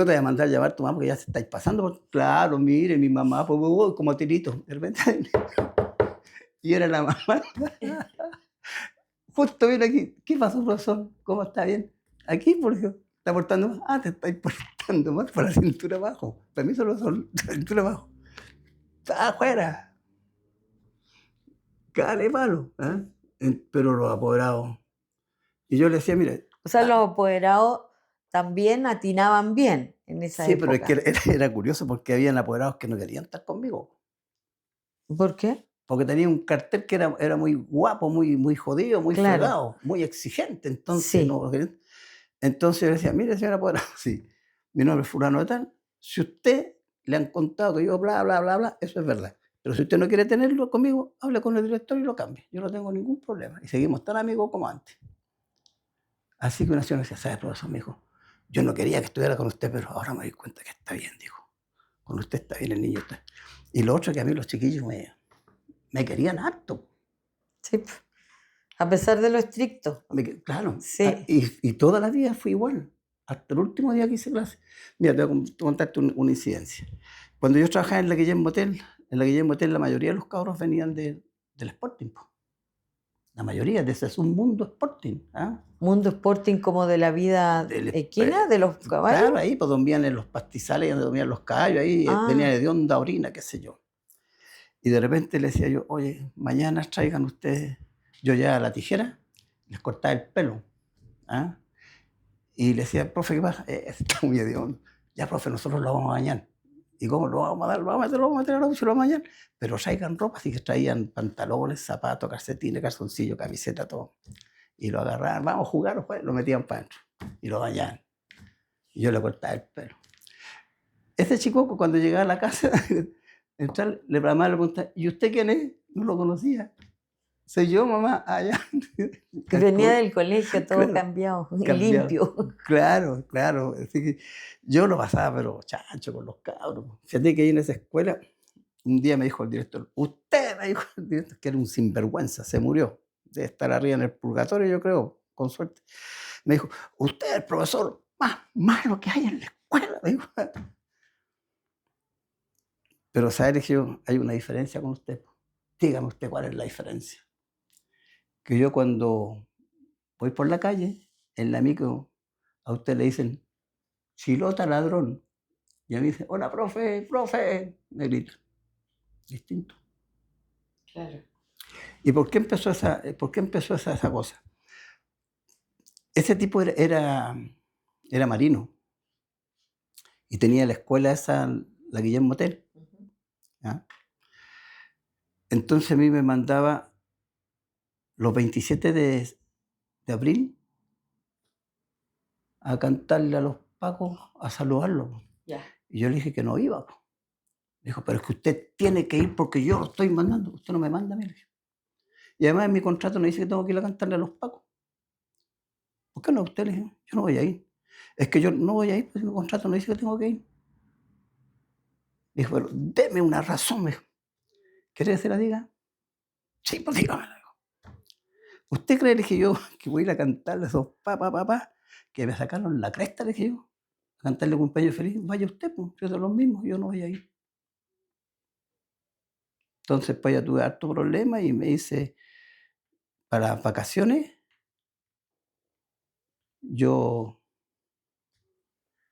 te voy a mandar a llamar a tu mamá porque ya se estáis pasando. Claro, mire, mi mamá, pues, como tirito. De repente, y era la mamá. Justo viene aquí. ¿Qué pasó, profesor? ¿Cómo está? ¿Bien? Aquí, porque está portando mal. Ah, te estáis portando mal por la cintura abajo. Permiso, profesor, la cintura abajo. Está afuera. Cale palo. ¿Ah? Pero los apoderados. Y yo le decía, mire. O sea, los apoderados también atinaban bien en esa Sí, pero es época. que era curioso porque habían apoderados que no querían estar conmigo. ¿Por qué? Porque tenía un cartel que era muy guapo, muy jodido, muy Claro. fregado, muy exigente. Entonces, Sí. no, entonces yo le decía, mire, señora apoderado, sí, mi nombre es fulano de tal, si usted le han contado que yo bla, bla, bla, bla, eso es verdad. Pero si usted no quiere tenerlo conmigo, hable con el director y lo cambie. Yo no tengo ningún problema. Y seguimos tan amigos como antes. Así que una señora decía, ¿sabe, profesor? Me dijo, yo no quería que estuviera con usted, pero ahora me doy cuenta que está bien, dijo. Con usted está bien, el niño está. Y lo otro que a mí los chiquillos me querían harto. Sí. A pesar de lo estricto. Claro. Sí. Y toda la vida fue igual. Hasta el último día que hice clase. Mira, te voy a contarte una incidencia. Cuando yo trabajaba en la Guillem Motel, la mayoría de los cabros venían del Sporting. La mayoría, de ese es un mundo Sporting. ¿Ah? Mundo Sporting como de la vida equina, de los caballos. Claro, ahí pues dormían en los pastizales, donde dormían los caballos, ahí venían de onda, orina, qué sé yo. Y de repente le decía yo, oye, mañana traigan ustedes, yo ya la tijera, les cortaba el pelo. ¿Ah? Y le decía, profe, ¿qué pasa? Está muy hediondo. Ya, profe, nosotros lo vamos a bañar. ¿Y cómo lo vamos a dar? Lo vamos a meter a la ducha y lo vamos a bañar. Pero traigan ropa, así que traían pantalones, zapatos, calcetines, calzoncillos, camiseta, todo. Y lo agarraban, vamos a jugar, lo metían para adentro. Y lo bañaban. Y yo le cortaba el pelo. Ese chico, cuando llegaba a la casa, le mamá le preguntaba, ¿y usted quién es? No lo conocía. Soy yo, mamá, allá. Venía del colegio todo Claro, cambiado, cambiado. limpio. Claro, claro. Así que yo lo pasaba, pero chancho con los cabros. Fíjate que ahí en esa escuela, un día me dijo el director, usted, me dijo el director, que era un sinvergüenza, se murió. Debe estar arriba en el purgatorio, yo creo, con suerte. Me dijo, usted es el profesor más malo que hay en la escuela, me dijo. Pero saber que hay una diferencia con usted. Dígame usted cuál es la diferencia. Que yo cuando voy por la calle, en la micro, a usted le dicen, chilota ladrón. Y a mí dice, hola, profe, profe, me grita. Distinto. Claro. ¿Y por qué empezó esa cosa? Ese tipo era marino y tenía la escuela esa, la Guillem Motel. ¿Ya? Entonces a mí me mandaba los 27 de abril a cantarle a los pacos, a saludarlos. Ya. Y yo le dije que no iba. Me dijo, pero es que usted tiene que ir porque yo lo estoy mandando. Usted no me manda, mire. Y además en mi contrato no dice que tengo que ir a cantarle a los pacos. ¿Por qué no? Usted le dijo, yo no voy a ir. Es que yo no voy a ir, pues mi contrato no dice que tengo que ir. Dijo, pero deme una razón, me dijo. ¿Quiere que se la diga? Sí, pues dígamela. ¿Usted cree, le dije yo, que voy a ir a cantarle a esos papá, que me sacaron la cresta, le dije yo, a cantarle cumpleaños feliz? Vaya usted, pues, yo de los mismos, yo no voy a ir. Entonces, pues ya tuve harto problema y me dice, para las vacaciones, yo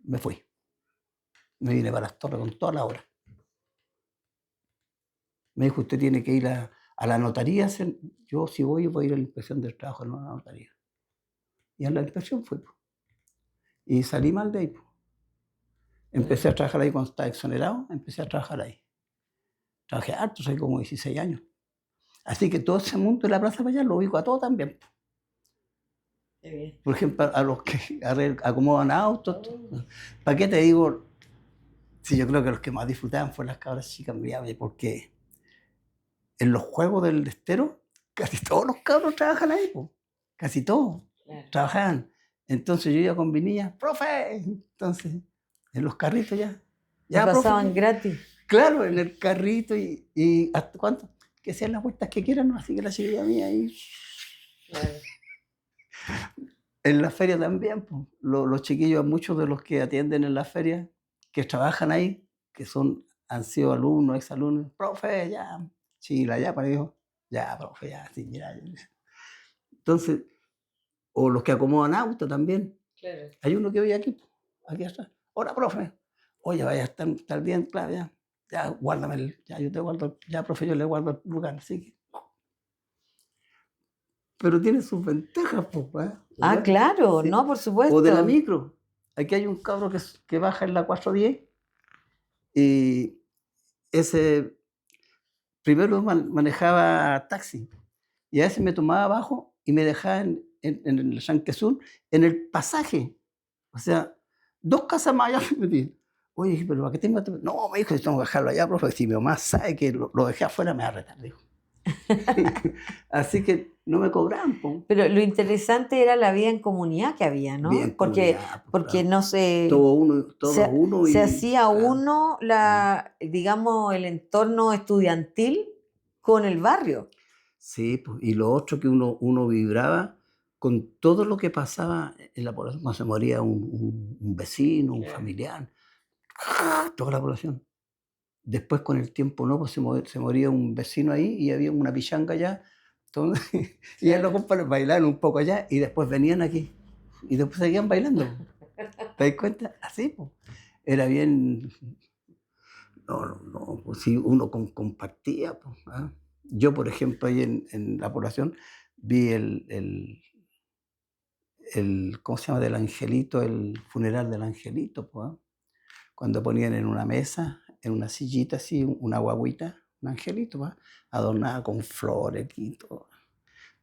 me fui. Me vine para las Torres con toda la hora. Me dijo, usted tiene que ir a la notaría. Yo si voy a ir a la inspección del trabajo, no a la notaría. Y a la inspección fui. Y salí mal de ahí. Empecé a trabajar ahí cuando estaba exonerado, empecé a trabajar ahí. Trabajé harto, soy como 16 años. Así que todo ese mundo de la Plaza Payá lo ubico a todo también. Por ejemplo, a los que acomodan autos. ¿Para qué te digo? Sí, yo creo que los que más disfrutaban fueron las cabras chicas, porque en los juegos del estero, casi todos los cabros trabajan ahí, casi todos trabajaban. Entonces yo iba con mi niña, profe, entonces en los carritos ya, ¿Y Ya, profe, pasaban gratis? claro, en el carrito y ¿hasta cuánto? Que sean las vueltas que quieran, ¿no? Así que la chiquilla mía ahí. Claro. En la feria también, pues, los chiquillos, muchos de los que atienden en la feria, que trabajan ahí, que han sido alumnos, exalumnos, profe, ya, chila, ya, para dijo, ya, profe, ya, sí, mira. Entonces, o los que acomodan auto también. Claro. Hay uno que oye aquí, aquí está. Hola, profe. Oye, vaya a estar bien, claro, ya. Ya, guárdame ya, yo te guardo, ya, profe, yo le guardo el lugar, así que. Pero tiene sus ventajas, pues, ¿eh? Ah, Igual, claro, sí. no, por O de la supuesto. micro. Aquí hay un cabro que baja en la 410 y ese primero manejaba taxi y a veces me tomaba abajo y me dejaba en el Ranque Sur en el pasaje. O sea, 2 casas más allá me metí. Oye, pero ¿para qué tengo que...? No, me dijo, tengo que dejarlo allá, profe. Si mi mamá sabe que lo dejé afuera, me va a retar, dijo. Así que no me cobraban, po. Pero lo interesante era la vida en comunidad que había, Bien, ¿no? comunidad, pues, Porque claro. no se, Todos uno se y hacía claro. uno digamos, el entorno estudiantil con el barrio. Sí, pues, y lo otro que uno vibraba con todo lo que pasaba en la población, cuando se moría un vecino, un familiar, toda la población. Después con el tiempo no, pues se moría un vecino ahí y había una pichanga allá, entonces, y los compadres bailaban un poco allá y después venían aquí y después seguían bailando. ¿Te das cuenta? Así, pues. Era bien, no, pues sí, uno compartía, pues, ¿ah? Yo, por ejemplo, ahí en la población vi ¿cómo se llama? Del angelito, el funeral del angelito, pues, ¿ah? Cuando ponían en una mesa, en una sillita así, una guaguita, un angelito, ¿ah? Adornada con flores y todo,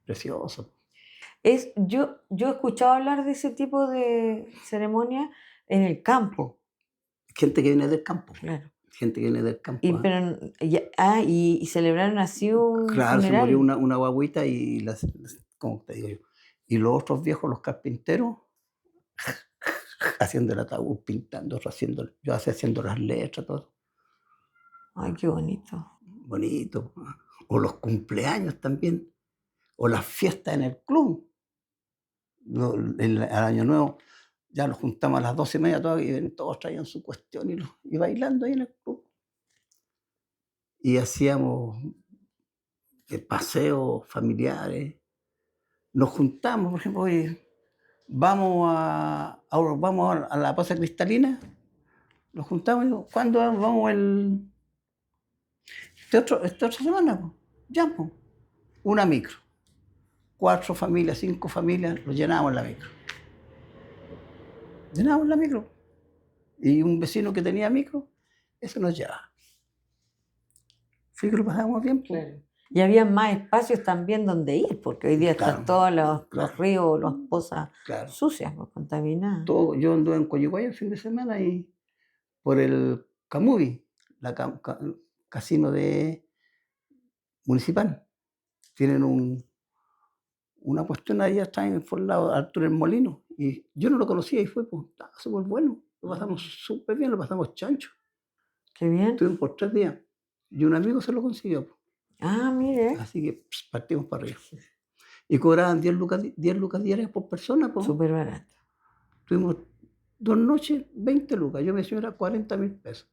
precioso. Yo he escuchado hablar de ese tipo de ceremonia en el campo, Gente que viene del campo, claro. gente que viene del campo, ¿ah? Pero, y celebraron así un Claro, se murió funeral. una guaguita y ¿cómo te digo yo? Y los otros viejos, los carpinteros, haciendo el ataúd, pintando, haciendo, yo haciendo las letras, todo. Ay, qué bonito. Bonito. O los cumpleaños también, o las fiestas en el club. Al año nuevo ya nos juntamos a las 12:30 todos, y todos traían su cuestión y bailando ahí en el club. Y hacíamos paseos familiares. Nos juntamos, por ejemplo, hoy vamos a la Plaza Cristalina, nos juntamos y digo, ¿cuándo vamos esta otra semana? Po? Ya, pues, una micro. 4 familias, 5 familias, lo llenábamos en la micro. Llenábamos la micro. Y un vecino que tenía micro, eso nos llevaba. Sí que lo pasábamos bien. Pues. Claro. Y había más espacios también donde ir, porque hoy día están Claro, todos los claro, ríos, las pozas claro. sucias, pues, contaminadas. Yo anduve en Coyihuaya el fin de semana y por el Camubi, casino municipal. Tienen una cuestión ahí está por el lado de Arturo el Molino. Y yo no lo conocía y fue, pues, estaba súper bueno. Lo pasamos súper bien, lo pasamos chancho. Qué bien. Estuvimos por 3 días. Y un amigo se lo consiguió. Pues. Ah, mire. Así que partimos para arriba. Y cobraban 10 lucas diarias por persona. Pues. Súper barato. Tuvimos 2 noches, 20 lucas. Yo me decía, era 40.000 pesos.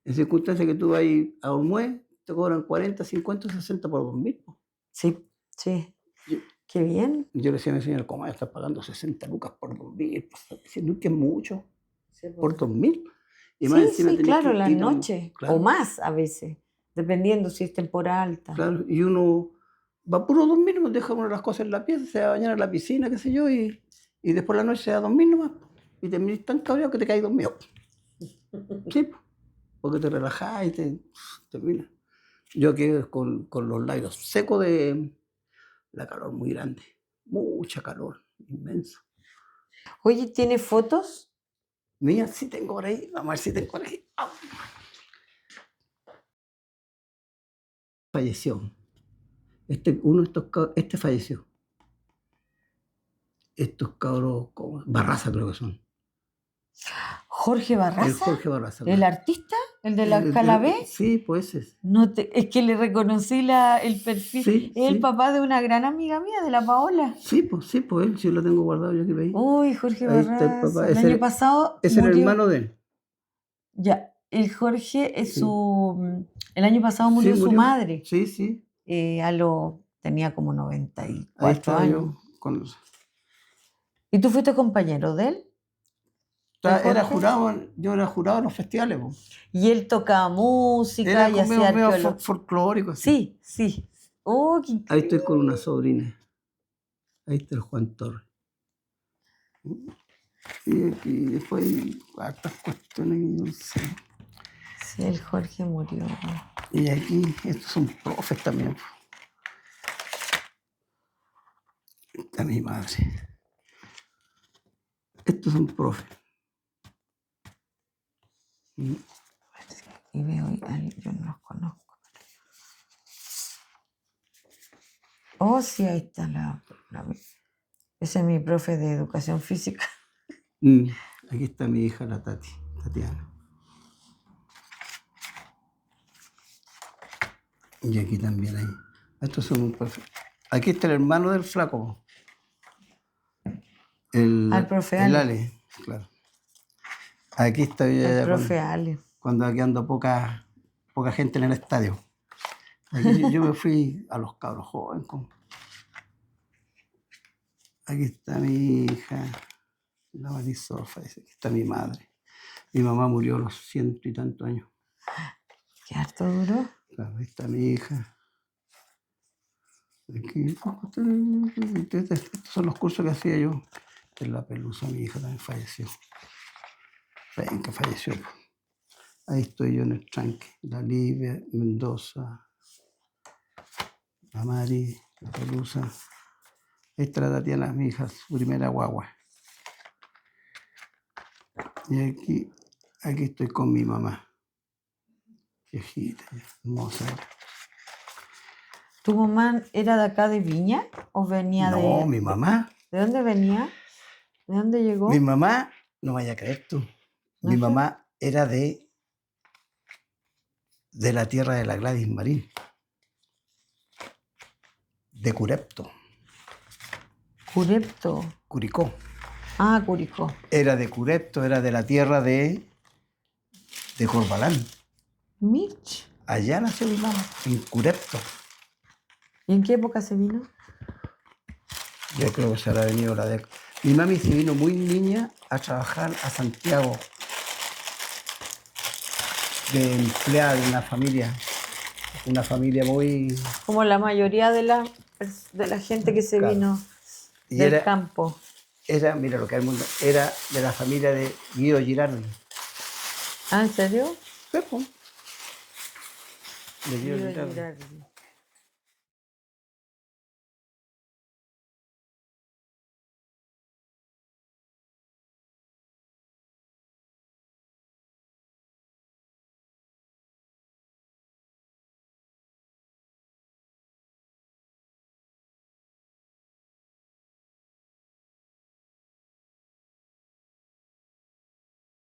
En circunstancias que tú vas ahí a Olmué, te cobran 40, 50, 60 por dormir. Pues. Sí, sí. Yo, Qué bien. yo le decía a mi señora, ¿cómo estás pagando 60 lucas por dormir? Pues, diciendo que es mucho. Sí, Por dormir. Y más sí, encima sí, tenés claro, que las ir noches, claro, o más a veces, dependiendo si es temporada alta. claro, y uno va puro a dormir, pues deja uno las cosas en la pieza, se va a bañar en la piscina, qué sé yo, y después la noche se va a dormir nomás. Y terminas tan cabreado que te caes dormido. Sí, porque te relajás y te terminas. Yo quedé con los labios secos de la calor muy grande. Mucha calor, inmenso. Oye, ¿tiene fotos? Mira, sí tengo por ahí, vamos a ver si tengo por ahí. ¡Au! Falleció. Uno de estos cabros, falleció. Estos cabros, Barraza creo que son. Jorge El Barraza, Jorge Barraza. el artista, el de la El- Calabé. Sí, pues es. Es que le reconocí el perfil. Sí, Es el sí. papá de una gran amiga mía, de la Paola. Sí, pues él, sí lo tengo guardado yo aquí veis. Uy, Jorge Ahí está el papá. Barraza. El Es año el, pasado es el murió. hermano de él. Ya, el Jorge es Sí. el año pasado Sí, murió su murió. madre. Sí, sí. Tenía como Ahí 94 estaba años. yo con... ¿Y tú fuiste compañero de él? Era Jorge? jurado, yo era jurado en los festivales, po. Y él tocaba música Era y como hacía medio arqueología. folclórico, así. Sí, sí. Oh, qué Ahí estoy con una sobrina. Ahí está el Juan Torres. Y aquí después hay hartas cuestiones, no sé. sí, el Jorge murió. Y aquí, estos son profes también, po. Está mi madre. Estos son profes. Y veo, yo no los conozco. Oh, sí, ahí está ese es mi profe de educación física. Aquí está mi hija, la Tatiana. Y aquí también hay. Estos son un profe. Aquí está el hermano del flaco. Al profe el Ale. Ale, claro. Aquí está yo El ya profe Ale. cuando aquí ando poca gente en el estadio. Aquí yo me fui a los cabros jóvenes. Aquí está mi hija, la Marisofa, aquí está mi madre. Mi mamá murió a los 100 y tantos años. ¿Qué harto duró? Claro, ahí está mi hija. Aquí, estos son los cursos que hacía yo. En la Pelusa, mi hija también falleció. Ven que falleció. Ahí estoy yo en el tranque. La Livia, Mendoza, la Mari, la Pelusa. Ahí está la Tatiana, mi hija, su primera guagua. Y aquí estoy con mi mamá. Viejita, hermosa. ¿Tu mamá era de acá de Viña o venía No, mi mamá. ¿De dónde venía? ¿De dónde llegó? Mi mamá, no vaya a creer tú. Mi Ajá. mamá era de la tierra de la Gladys Marín. De Curepto. Curepto. Curicó. Ah, Curicó. Era de Curepto, era de la tierra de Corbalán. Mitch. Allá nació mi mamá, en Curepto. ¿Y en qué época se vino? Yo creo que se habrá venido la década. Mi mami se vino muy niña a trabajar a Santiago, de empleada de una familia muy... Como la mayoría de la gente que se Claro. vino Y del campo. mira lo que es el mundo, era de la familia de Guido Girardi. ¿Ah, en serio? Pepo. De Guido Guido Girardi. Girardi.